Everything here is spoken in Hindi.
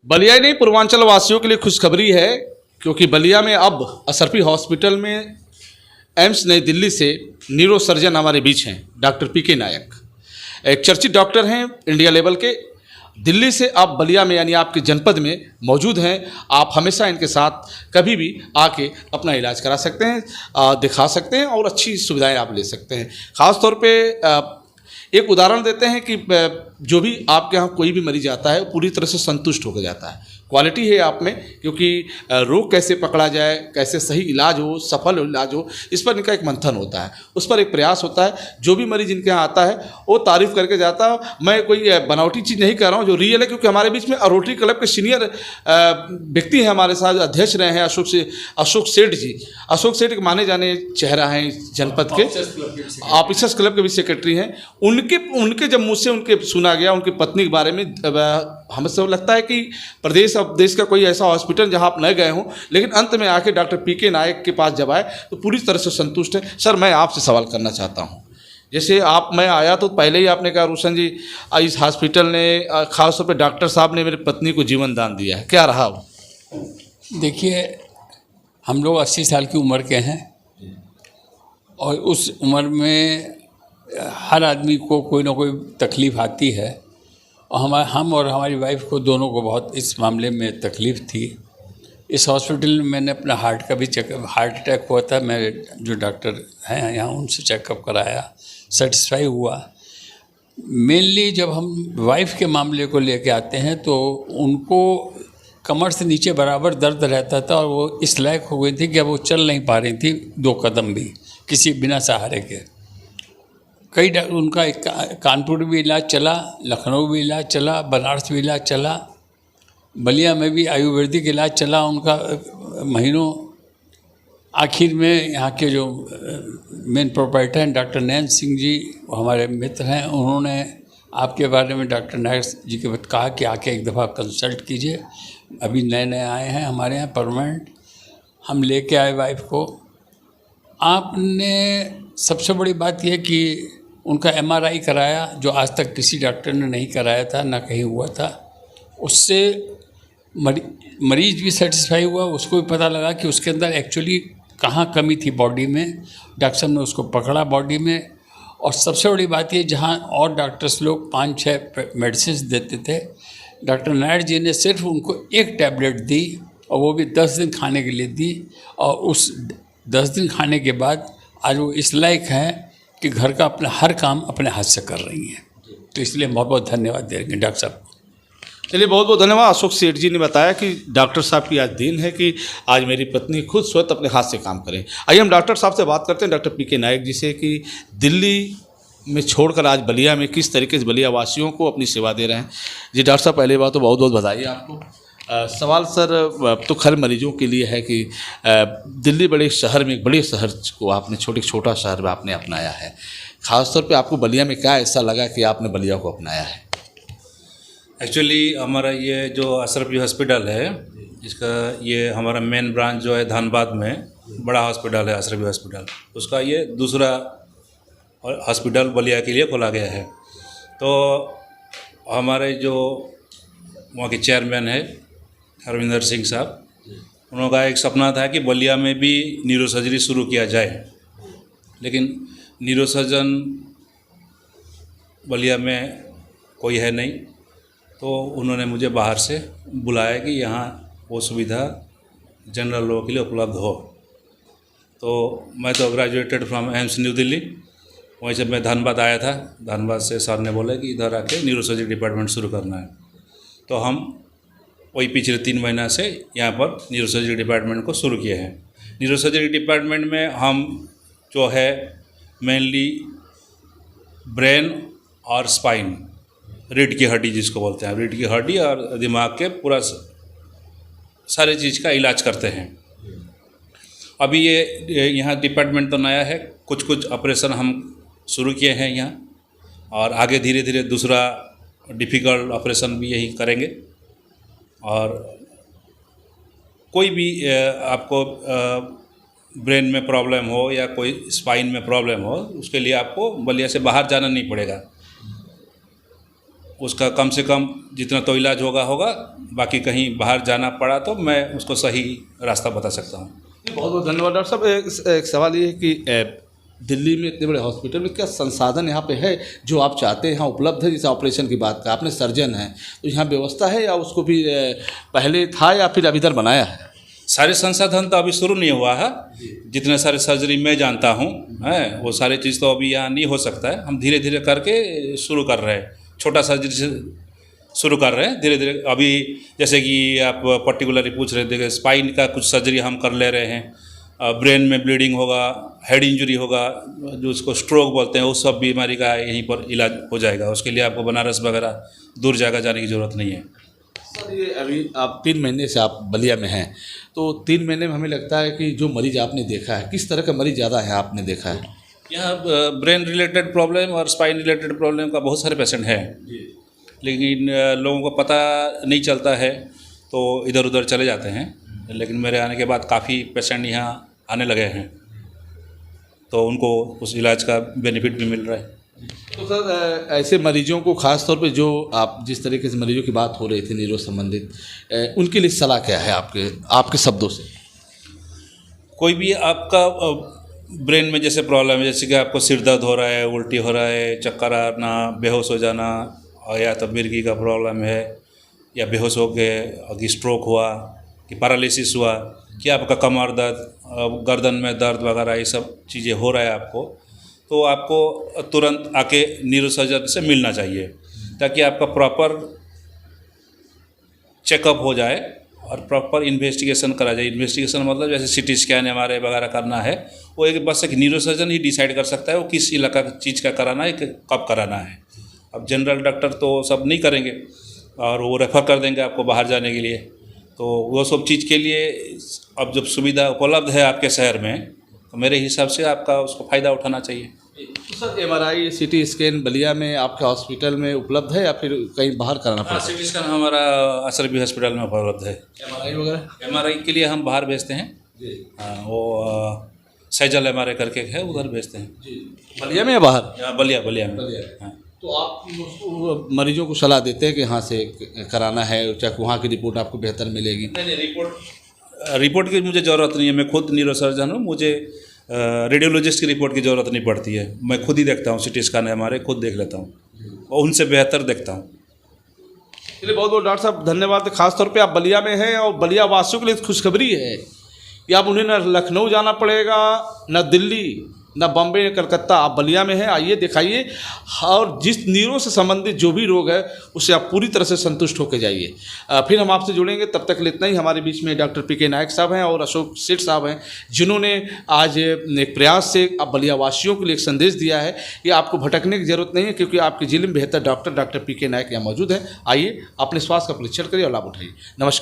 बलिया नहीं, पूर्वांचल वासियों के लिए खुशखबरी है, क्योंकि बलिया में अब असरफी हॉस्पिटल में एम्स नई दिल्ली से न्यूरो सर्जन हमारे बीच हैं, डॉक्टर पीके नायक। एक चर्चित डॉक्टर हैं इंडिया लेवल के। दिल्ली से आप बलिया में यानी आपके जनपद में मौजूद हैं। आप हमेशा इनके साथ कभी भी आके अपना इलाज करा सकते हैं, दिखा सकते हैं और अच्छी सुविधाएं आप ले सकते हैं। ख़ास तौर पे एक उदाहरण देते हैं कि जो भी आपके यहाँ कोई भी मरीज आता है पूरी तरह से संतुष्ट होकर जाता है। क्वालिटी है आप में, क्योंकि रोग कैसे पकड़ा जाए, कैसे सही इलाज हो, सफल इलाज हो, इस पर इनका एक मंथन होता है, उस पर एक प्रयास होता है। जो भी मरीज इनके यहाँ आता है वो तारीफ़ करके जाता है। मैं कोई बनावटी चीज़ नहीं कर रहा हूँ, जो रियल है, क्योंकि हमारे बीच में रोटरी क्लब के सीनियर व्यक्ति हैं, हमारे साथ अध्यक्ष रहे हैं अशोक सेठ जी। अशोक सेठ माने जाने चेहरा हैं इस जनपद के, ऑफिसर्स क्लब के भी सेक्रेटरी हैं। उनके जब मुझसे उनके सुना गया उनकी पत्नी के बारे में, हमें सब लगता है कि प्रदेश अब देश का कोई ऐसा हॉस्पिटल जहां आप न गए हों, लेकिन अंत में आके डॉक्टर पीके नायक के पास जब आए तो पूरी तरह से संतुष्ट है। सर, मैं आपसे सवाल करना चाहता हूं, जैसे मैं आया तो पहले ही आपने कहा रोशन जी इस हॉस्पिटल ने खासतौर पर डॉक्टर साहब ने मेरी पत्नी को जीवन दान दिया है, क्या रहा वो? देखिए, हम लोग 80 साल की उम्र के हैं और उस उम्र में हर आदमी को कोई ना कोई तकलीफ़ आती है, और हम और हमारी वाइफ को दोनों को बहुत इस मामले में तकलीफ़ थी। इस हॉस्पिटल में मैंने अपना हार्ट का भी चेकअप, हार्ट अटैक हुआ था, मैं जो डॉक्टर हैं यहाँ उनसे चेकअप कराया, सेटिस्फाई हुआ। मेनली जब हम वाइफ के मामले को लेके आते हैं तो उनको कमर से नीचे बराबर दर्द रहता था और वो इस लायक हो गई थी कि अब वो चल नहीं पा रही थी 2 कदम भी, किसी बिना सहारे के। उनका एक कानपुर भी इलाज चला, लखनऊ भी इलाज चला, बनारस भी इलाज चला, बलिया में भी आयुर्वेदिक इलाज चला उनका महीनों। आखिर में यहाँ के जो मेन प्रोपराइटर हैं डॉक्टर नैन सिंह जी, वो हमारे मित्र हैं, उन्होंने आपके बारे में डॉक्टर नायक जी के बाद कहा कि आके एक दफ़ा कंसल्ट कीजिए। अभी नए नए आए हैं हमारे यहाँ परमानेंट, हम लेके आए वाइफ को। आपने सबसे बड़ी बात यह कि उनका MRI कराया, जो आज तक किसी डॉक्टर ने नहीं कराया था, ना कहीं हुआ था। उससे मरीज भी सेटिस्फाई हुआ, उसको भी पता लगा कि उसके अंदर एक्चुअली कहाँ कमी थी बॉडी में। डॉक्टर साहब ने उसको पकड़ा बॉडी में। और सबसे बड़ी बात ये, जहाँ और डॉक्टर्स लोग 5-6 मेडिसिन देते थे, डॉक्टर नायर जी ने सिर्फ उनको एक टैबलेट दी, और वो भी 10 दिन खाने के लिए दी। और उस 10 दिन खाने के बाद आज वो इस लायक हैं कि घर का अपना हर काम अपने हाथ से कर रही हैं। तो इसलिए बहुत बहुत धन्यवाद देंगे डॉक्टर साहब को। चलिए, बहुत बहुत धन्यवाद। अशोक सेठ जी ने बताया कि डॉक्टर साहब की आज दिन है कि आज मेरी पत्नी खुद स्वतः अपने हाथ से काम करें। आइए हम डॉक्टर साहब से बात करते हैं, डॉक्टर पीके नायक जी से, कि दिल्ली में छोड़कर आज बलिया में किस तरीके से बलिया वासियों को अपनी सेवा दे रहे हैं। जी डॉक्टर साहब, पहले बात तो बहुत बहुत बधाई आपको। सवाल सर तो खैर मरीजों के लिए है कि दिल्ली बड़े शहर में, एक बड़े शहर को आपने छोटा शहर में आपने अपनाया है। ख़ासतौर पे आपको बलिया में क्या ऐसा लगा कि आपने बलिया को अपनाया है? एक्चुअली हमारा ये जो असरफी हॉस्पिटल है, इसका ये हमारा मेन ब्रांच जो है धनबाद में बड़ा हॉस्पिटल है असरफी हॉस्पिटल, उसका ये दूसरा हॉस्पिटल बलिया के लिए खोला गया है। तो हमारे जो वहाँ के चेयरमैन है हरविंदर सिंह साहब, उनका एक सपना था कि बलिया में भी न्यूरो सर्जरी शुरू किया जाए, लेकिन न्यूरो सर्जन बलिया में कोई है नहीं। तो उन्होंने मुझे बाहर से बुलाया कि यहाँ वो सुविधा जनरल लोगों के लिए उपलब्ध हो। तो मैं तो graduated from AIIMS new Delhi, वहीं से मैं धनबाद आया था। धनबाद से सर ने बोला कि इधर आके न्यूरो सर्जरी डिपार्टमेंट शुरू करना है। तो हम वही पिछले 3 महीना से यहाँ पर न्यूरो सर्जरी डिपार्टमेंट को शुरू किए हैं। न्यूरो सर्जरी डिपार्टमेंट में हम जो है मेनली ब्रेन और स्पाइन, रीढ़ की हड्डी जिसको बोलते हैं, रीढ़ की हड्डी और दिमाग के पूरा सारे चीज़ का इलाज करते हैं। अभी ये यहाँ डिपार्टमेंट तो नया है, कुछ ऑपरेशन हम शुरू किए हैं यहाँ, और आगे धीरे धीरे दूसरा डिफ़िकल्ट ऑपरेशन भी यही करेंगे। और कोई भी आपको ब्रेन में प्रॉब्लम हो या कोई स्पाइन में प्रॉब्लम हो, उसके लिए आपको बलिया से बाहर जाना नहीं पड़ेगा। उसका कम से कम जितना तो इलाज होगा, बाकी कहीं बाहर जाना पड़ा तो मैं उसको सही रास्ता बता सकता हूँ। बहुत बहुत धन्यवाद डॉक्टर साहब। एक सवाल ये है कि दिल्ली में इतने बड़े हॉस्पिटल में क्या संसाधन यहाँ पे है जो आप चाहते हैं यहाँ उपलब्ध है? जैसे ऑपरेशन की बात का आपने, सर्जन हैं तो यहाँ व्यवस्था है या उसको भी पहले था या फिर अभी इधर बनाया है? सारे संसाधन तो अभी शुरू नहीं हुआ है। जितने सारे सर्जरी मैं जानता हूँ है वो सारी चीज़ तो अभी यहाँ नहीं हो सकता है। हम धीरे धीरे करके शुरू कर रहे हैं, छोटा सर्जरी से शुरू कर रहे हैं धीरे धीरे। अभी जैसे कि आप पर्टिकुलरली पूछ रहे थे कि स्पाइन का कुछ सर्जरी हम कर ले रहे हैं, ब्रेन में ब्लीडिंग होगा, हेड इंजरी होगा, जो उसको स्ट्रोक बोलते हैं, उस सब बीमारी का यहीं पर इलाज हो जाएगा। उसके लिए आपको बनारस वगैरह दूर जगह जाने की ज़रूरत नहीं है। सर ये अभी आप 3 महीने से आप बलिया में हैं, तो 3 महीने में हमें लगता है कि जो मरीज आपने देखा है, किस तरह का मरीज ज़्यादा है आपने देखा है? यहाँ ब्रेन रिलेटेड प्रॉब्लम और स्पाइन रिलेटेड प्रॉब्लम का बहुत सारे पेशेंट हैं, लेकिन लोगों को पता नहीं चलता है तो इधर उधर चले जाते हैं। लेकिन मेरे आने के बाद काफ़ी पेशेंट यहाँ आने लगे हैं, तो उनको उस इलाज का बेनिफिट भी मिल रहा है। तो सर ऐसे मरीजों को ख़ास तौर पे जो आप जिस तरीके से मरीजों की बात हो रही थी नीरो संबंधित, उनके लिए सलाह क्या है आपके शब्दों से? कोई भी आपका ब्रेन में जैसे प्रॉब्लम है, जैसे कि आपको सिर दर्द हो रहा है, उल्टी हो रहा है, चक्कर आना, बेहोश हो जाना, और या तो मिर्गी का प्रॉब्लम है, या बेहोश हो गए, कि स्ट्रोक हुआ, कि पैरालिसिस हुआ, कि आपका कमर दर्द, गर्दन में दर्द वगैरह ये सब चीज़ें हो रहा है आपको, तो आपको तुरंत आके न्यूरोसर्जन से मिलना चाहिए ताकि आपका प्रॉपर चेकअप हो जाए और प्रॉपर इन्वेस्टिगेशन करा जाए। इन्वेस्टिगेशन मतलब जैसे सीटी स्कैन एमआरआई वगैरह करना है, वो एक बस एक न्यूरोसर्जन ही डिसाइड कर सकता है वो किस इलाका चीज़ का कराना है, कब कराना है। अब जनरल डॉक्टर तो सब नहीं करेंगे और वो रेफ़र कर देंगे आपको बाहर जाने के लिए। तो वो सब चीज़ के लिए अब जब सुविधा उपलब्ध है आपके शहर में, तो मेरे हिसाब से आपका उसको फ़ायदा उठाना चाहिए। तो sir MRI CT scan Ballia में आपके हॉस्पिटल में उपलब्ध है या फिर कहीं बाहर कराना पड़ता है? सीटी स्कैन हमारा असरबी हॉस्पिटल में उपलब्ध है। एमआरआई वगैरह एमआरआई के लिए हम बाहर भेजते हैं। वो सैजल एमआरआई करके है, उधर भेजते हैं। बलिया में या बाहर? यहाँ बलिया में। हाँ। तो आप उसको मरीजों को सलाह देते हैं कि यहाँ से कराना है, चाहे वहाँ की रिपोर्ट आपको बेहतर मिलेगी? नहीं, रिपोर्ट की मुझे ज़रूरत नहीं है। मैं खुद न्यूरोसर्जन हूँ, मुझे रेडियोलॉजिस्ट की रिपोर्ट की ज़रूरत नहीं पड़ती है। मैं खुद ही देखता हूँ, सीटी स्कैन हमारे खुद देख लेता हूँ और उनसे बेहतर देखता हूँ। चलिए बहुत बहुत डॉक्टर साहब धन्यवाद। खासतौर पे आप बलिया में हैं और बलिया वासियों के लिए खुशखबरी है कि आप उन्हें न लखनऊ जाना पड़ेगा, न दिल्ली, न बम्बई, न कलकत्ता, आप बलिया में हैं। आइए दिखाइए और जिस नीरों से संबंधित जो भी रोग है उससे आप पूरी तरह से संतुष्ट होकर जाइए। फिर हम आपसे जुड़ेंगे, तब तक इतना ही। हमारे बीच में डॉक्टर पीके नायक साहब हैं और अशोक सेठ साहब हैं, जिन्होंने आज एक प्रयास से अब बलिया वासियों के लिए एक संदेश दिया है कि आपको भटकने की जरूरत नहीं है, क्योंकि आपके जिले में बेहतर डॉक्टर पीके नायक यहाँ मौजूद हैं। आइए अपने स्वास्थ्य का परीक्षण करिए और लाभ उठाइए। नमस्कार।